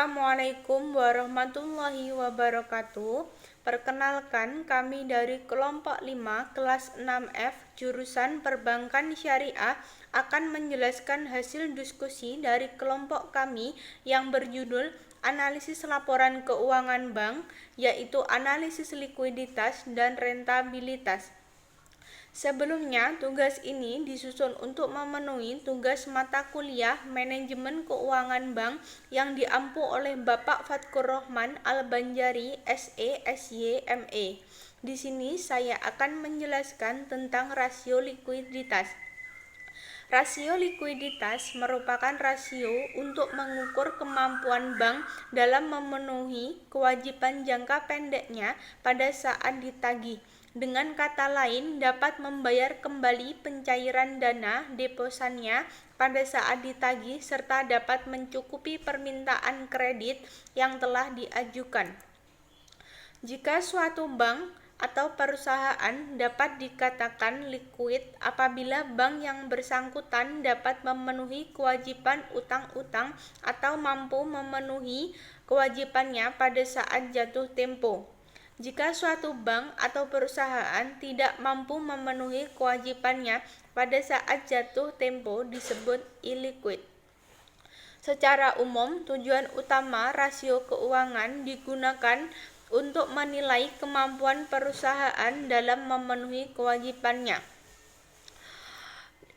Assalamualaikum warahmatullahi wabarakatuh. Perkenalkan, kami dari kelompok 5 kelas 6F jurusan Perbankan Syariah akan menjelaskan hasil diskusi dari kelompok kami yang berjudul Analisis Laporan Keuangan Bank, yaitu analisis likuiditas dan rentabilitas. Sebelumnya, tugas ini disusun untuk memenuhi tugas mata kuliah Manajemen Keuangan Bank yang diampu oleh Bapak Fatkur Rohman Al-Banjari, SE, SY, ME. Di sini saya akan menjelaskan tentang rasio likuiditas. Rasio likuiditas merupakan rasio untuk mengukur kemampuan bank dalam memenuhi kewajiban jangka pendeknya pada saat ditagih. Dengan kata lain, dapat membayar kembali pencairan dana deposannya pada saat ditagih serta dapat mencukupi permintaan kredit yang telah diajukan. Jika suatu bank atau perusahaan dapat dikatakan likuid apabila bank yang bersangkutan dapat memenuhi kewajiban utang-utang atau mampu memenuhi kewajibannya pada saat jatuh tempo. Jika suatu bank atau perusahaan tidak mampu memenuhi kewajibannya pada saat jatuh tempo disebut illiquid. Secara umum, tujuan utama rasio keuangan digunakan untuk menilai kemampuan perusahaan dalam memenuhi kewajibannya.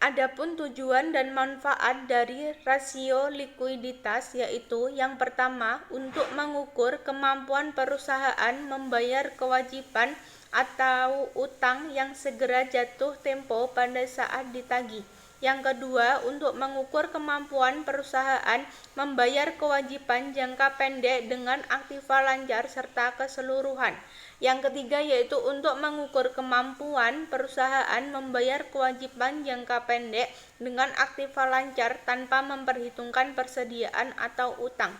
Adapun tujuan dan manfaat dari rasio likuiditas yaitu yang pertama untuk mengukur kemampuan perusahaan membayar kewajiban atau utang yang segera jatuh tempo pada saat ditagih. Yang kedua, untuk mengukur kemampuan perusahaan membayar kewajiban jangka pendek dengan aktiva lancar serta keseluruhan. Yang ketiga yaitu untuk mengukur kemampuan perusahaan membayar kewajiban jangka pendek dengan aktiva lancar tanpa memperhitungkan persediaan atau utang.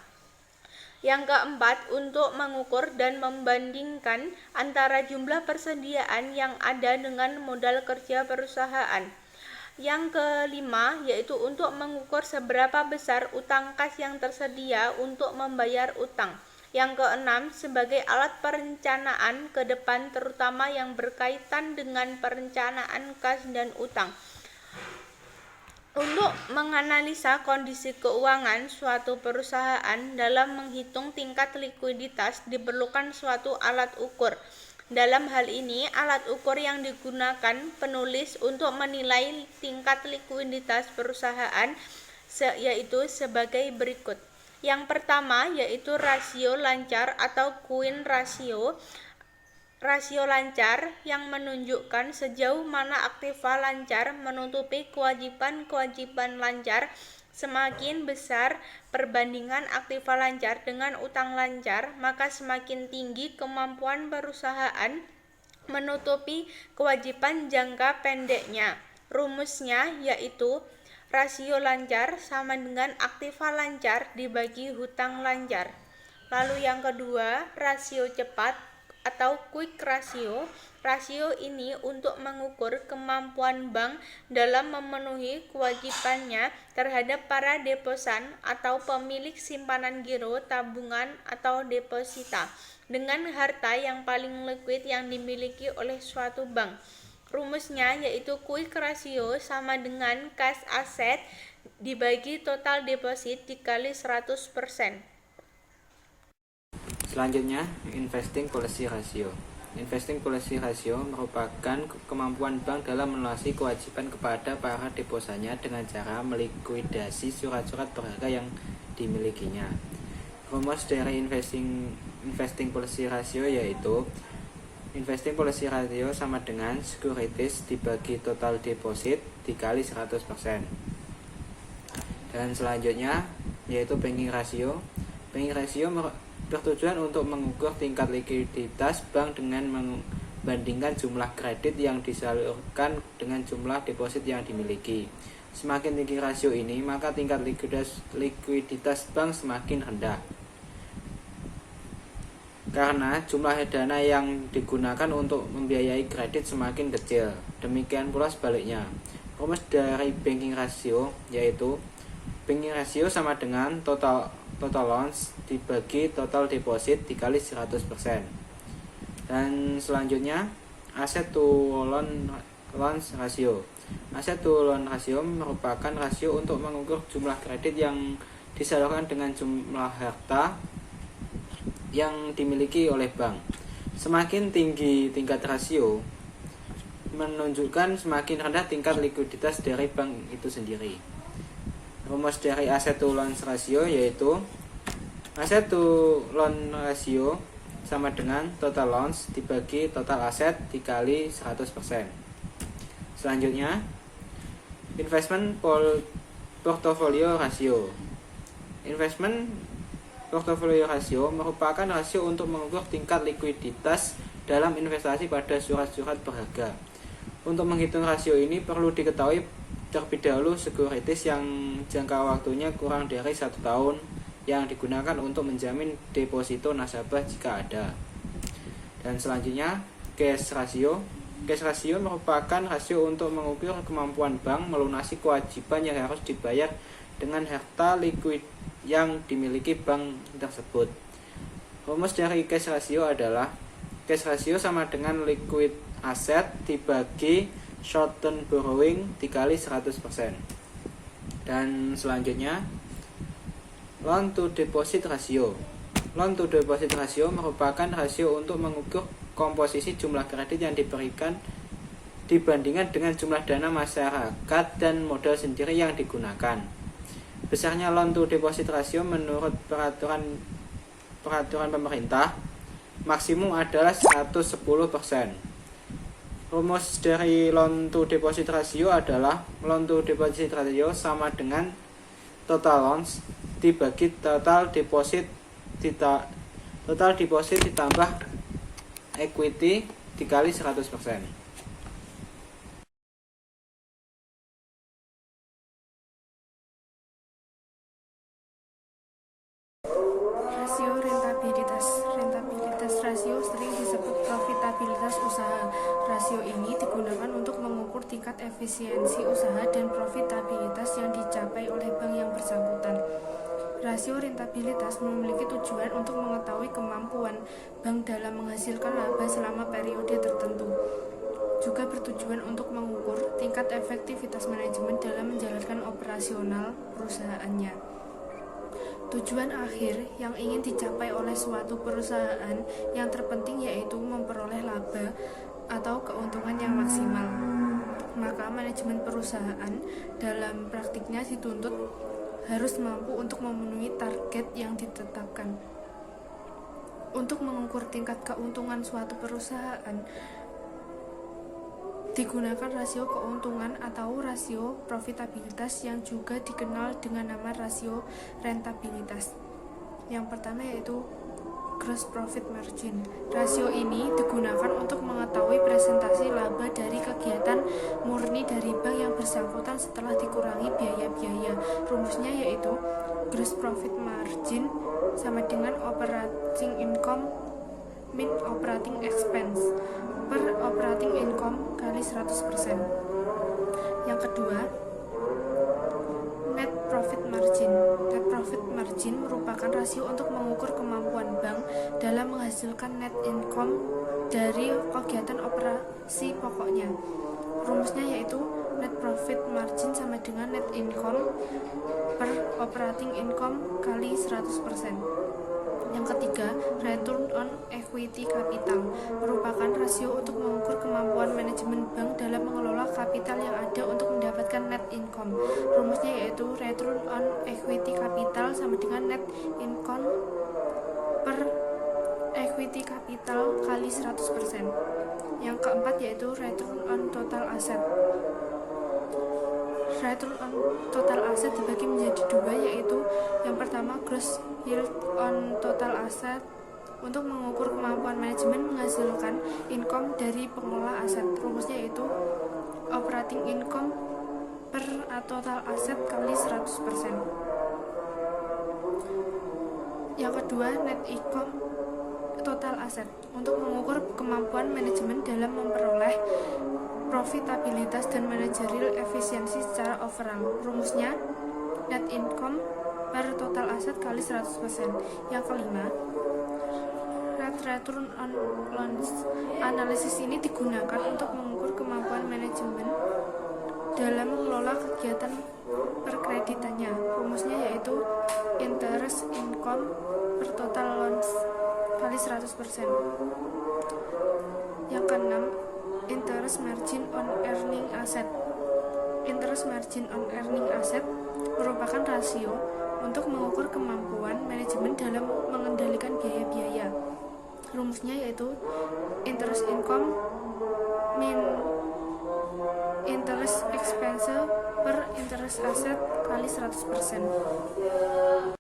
Yang keempat, untuk mengukur dan membandingkan antara jumlah persediaan yang ada dengan modal kerja perusahaan. Yang kelima, yaitu untuk mengukur seberapa besar utang kas yang tersedia untuk membayar utang. Yang keenam, sebagai alat perencanaan ke depan terutama yang berkaitan dengan perencanaan kas dan utang. Untuk menganalisa kondisi keuangan suatu perusahaan dalam menghitung tingkat likuiditas diperlukan suatu alat ukur. Dalam hal ini, alat ukur yang digunakan penulis untuk menilai tingkat likuiditas perusahaan yaitu sebagai berikut. Yang pertama yaitu rasio lancar atau Quinn ratio. Rasio lancar yang menunjukkan sejauh mana aktiva lancar menutupi kewajiban-kewajiban lancar. Semakin besar perbandingan aktiva lancar dengan utang lancar, maka semakin tinggi kemampuan perusahaan menutupi kewajiban jangka pendeknya. Rumusnya yaitu rasio lancar sama dengan aktiva lancar dibagi hutang lancar. Lalu yang kedua, rasio cepat atau quick ratio. Rasio ini untuk mengukur kemampuan bank dalam memenuhi kewajibannya terhadap para deposan atau pemilik simpanan giro, tabungan, atau deposita dengan harta yang paling liquid yang dimiliki oleh suatu bank. Rumusnya yaitu quick ratio sama dengan cash asset dibagi total deposit dikali 100%. Selanjutnya, investing policy ratio. Investing policy ratio merupakan kemampuan bank dalam melunasi kewajiban kepada para deposannya dengan cara melikuidasi surat-surat berharga yang dimilikinya. Rumus dari investing policy ratio yaitu investing policy ratio sama dengan securities dibagi total deposit dikali 100%. Dan selanjutnya yaitu banking ratio. Banking ratio bertujuan untuk mengukur tingkat likuiditas bank dengan membandingkan jumlah kredit yang disalurkan dengan jumlah deposit yang dimiliki. Semakin tinggi rasio ini, maka tingkat likuiditas bank semakin rendah. Karena jumlah dana yang digunakan untuk membiayai kredit semakin kecil. Demikian pula sebaliknya. Rumus dari banking ratio yaitu banking ratio sama dengan total total loans dibagi total deposit dikali 100%. Dan selanjutnya asset to loans ratio. Asset to loan ratio merupakan rasio untuk mengukur jumlah kredit yang disalurkan dengan jumlah harta yang dimiliki oleh bank. Semakin tinggi tingkat rasio menunjukkan semakin rendah tingkat likuiditas dari bank itu sendiri. Rumus dari asset to loans ratio yaitu asset to loan ratio sama dengan total loans dibagi total aset dikali 100%. Selanjutnya, investment portfolio ratio. Investment portfolio ratio merupakan rasio untuk mengukur tingkat likuiditas dalam investasi pada surat-surat berharga. Untuk menghitung rasio ini perlu diketahui terlebih dahulu sekuritis yang jangka waktunya kurang dari 1 tahun yang digunakan untuk menjamin deposito nasabah jika ada. Dan selanjutnya, cash ratio. Cash ratio merupakan rasio untuk mengukur kemampuan bank melunasi kewajiban yang harus dibayar dengan harta likuid yang dimiliki bank tersebut. Rumus dari cash ratio adalah cash ratio sama dengan liquid asset dibagi short term borrowing dikali 100%. Dan selanjutnya, loan to deposit ratio. Loan to deposit ratio merupakan rasio untuk mengukur komposisi jumlah kredit yang diberikan dibandingkan dengan jumlah dana masyarakat dan modal sendiri yang digunakan. Besarnya loan to deposit ratio menurut peraturan pemerintah maksimum adalah 110%. Rumus dari loan to deposit ratio adalah loan to deposit ratio sama dengan total loans dibagi total deposit ditambah equity dikali 100%. Rasio rentabilitas. Rentabilitas rasio sering disebut profitabilitas usaha. Rasio ini digunakan untuk mengukur tingkat efisiensi usaha dan profitabilitas yang dicapai oleh bank yang bersangkutan. Rasio rentabilitas memiliki tujuan untuk mengetahui kemampuan bank dalam menghasilkan laba selama periode tertentu. Juga bertujuan untuk mengukur tingkat efektivitas manajemen dalam menjalankan operasional perusahaannya. Tujuan akhir yang ingin dicapai oleh suatu perusahaan yang terpenting yaitu memperoleh laba atau keuntungan yang maksimal. Maka manajemen perusahaan dalam praktiknya dituntut harus mampu untuk memenuhi target yang ditetapkan. Untuk mengukur tingkat keuntungan suatu perusahaan, digunakan rasio keuntungan atau rasio profitabilitas yang juga dikenal dengan nama rasio rentabilitas. Yang pertama yaitu gross profit margin. Rasio ini digunakan untuk mengetahui presentasi laba dari kegiatan murni dari bank yang bersangkutan setelah dikurangi biaya-biaya. Rumusnya yaitu gross profit margin sama dengan operating income min operating expense per operating income kali 100%. Yang kedua, net profit margin. Net profit margin merupakan rasio untuk mengukur kemampuan bank dalam menghasilkan net income dari kegiatan operasi pokoknya. Rumusnya yaitu net profit margin sama dengan net income per operating income kali 100%. Yang ketiga, return on equity capital merupakan rasio untuk mengukur kemampuan manajemen bank dalam mengelola kapital yang ada untuk mendapatkan net income. Rumusnya yaitu return on equity capital sama dengan net income per equity capital kali 100%. Yang keempat yaitu return on total asset. Return on total asset dibagi menjadi dua, yaitu yang pertama gross yield on total asset untuk mengukur kemampuan manajemen menghasilkan income dari pengelola aset. Rumusnya yaitu operating income per total asset kali 100%. Yang kedua, net income total asset untuk mengukur kemampuan manajemen dalam memperoleh profitabilitas dan manajerial efisiensi secara overall. Rumusnya net income per total aset kali 100%. Yang kelima, rate return on loans. Analisis ini digunakan untuk mengukur kemampuan manajemen dalam mengelola kegiatan perkreditannya. Rumusnya yaitu interest income per total loans kali 100%. Yang keenam, interest margin on earning asset. Interest margin on earning asset merupakan rasio untuk mengukur kemampuan manajemen dalam mengendalikan biaya-biaya. Rumusnya yaitu interest income min interest expense per interest asset kali 100%.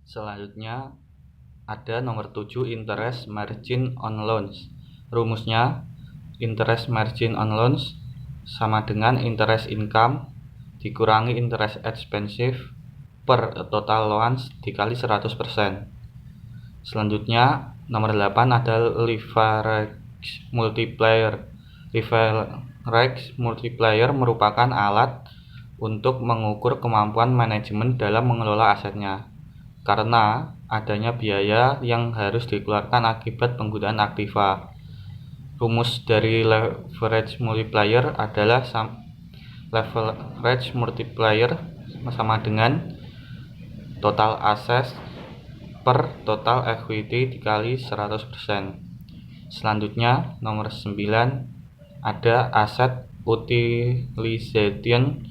Selanjutnya ada nomor 7, interest margin on loans. Rumusnya interest margin on loans sama dengan interest income dikurangi interest expensive per total loans dikali 100%. Selanjutnya nomor 8 ada leverage multiplier. Leverage multiplier merupakan alat untuk mengukur kemampuan manajemen dalam mengelola asetnya karena adanya biaya yang harus dikeluarkan akibat penggunaan aktiva. Rumus dari leverage multiplier adalah leverage multiplier sama dengan total aset per total equity dikali 100%. Selanjutnya nomor 9 ada asset utilization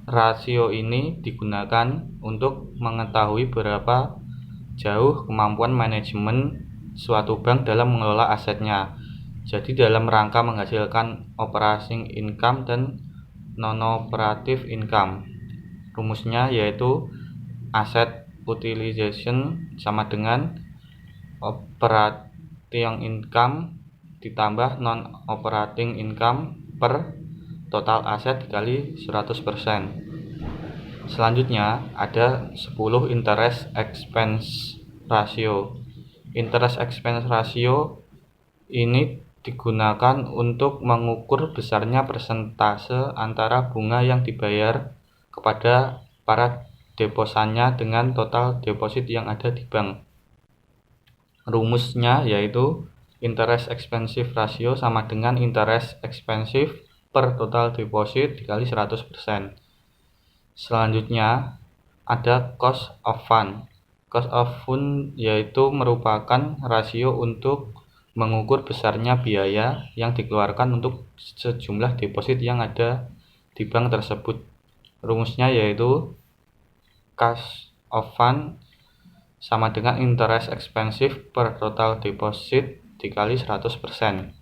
rasio. Ini digunakan untuk mengetahui berapa jauh kemampuan manajemen suatu bank dalam mengelola asetnya. Jadi dalam rangka menghasilkan operating income dan non-operative income. Rumusnya yaitu asset utilization sama dengan operating income ditambah non-operating income per total aset dikali 100%. Selanjutnya ada 10 interest expense ratio. Interest expense ratio ini digunakan untuk mengukur besarnya persentase antara bunga yang dibayar kepada para deposannya dengan total deposit yang ada di bank. Rumusnya yaitu interest expensive ratio sama dengan interest expensive per total deposit dikali 100%. Selanjutnya ada cost of fund. Cost of fund yaitu merupakan rasio untuk mengukur besarnya biaya yang dikeluarkan untuk sejumlah deposit yang ada di bank tersebut. Rumusnya yaitu cost of fund sama dengan interest expensive per total deposit dikali 100%.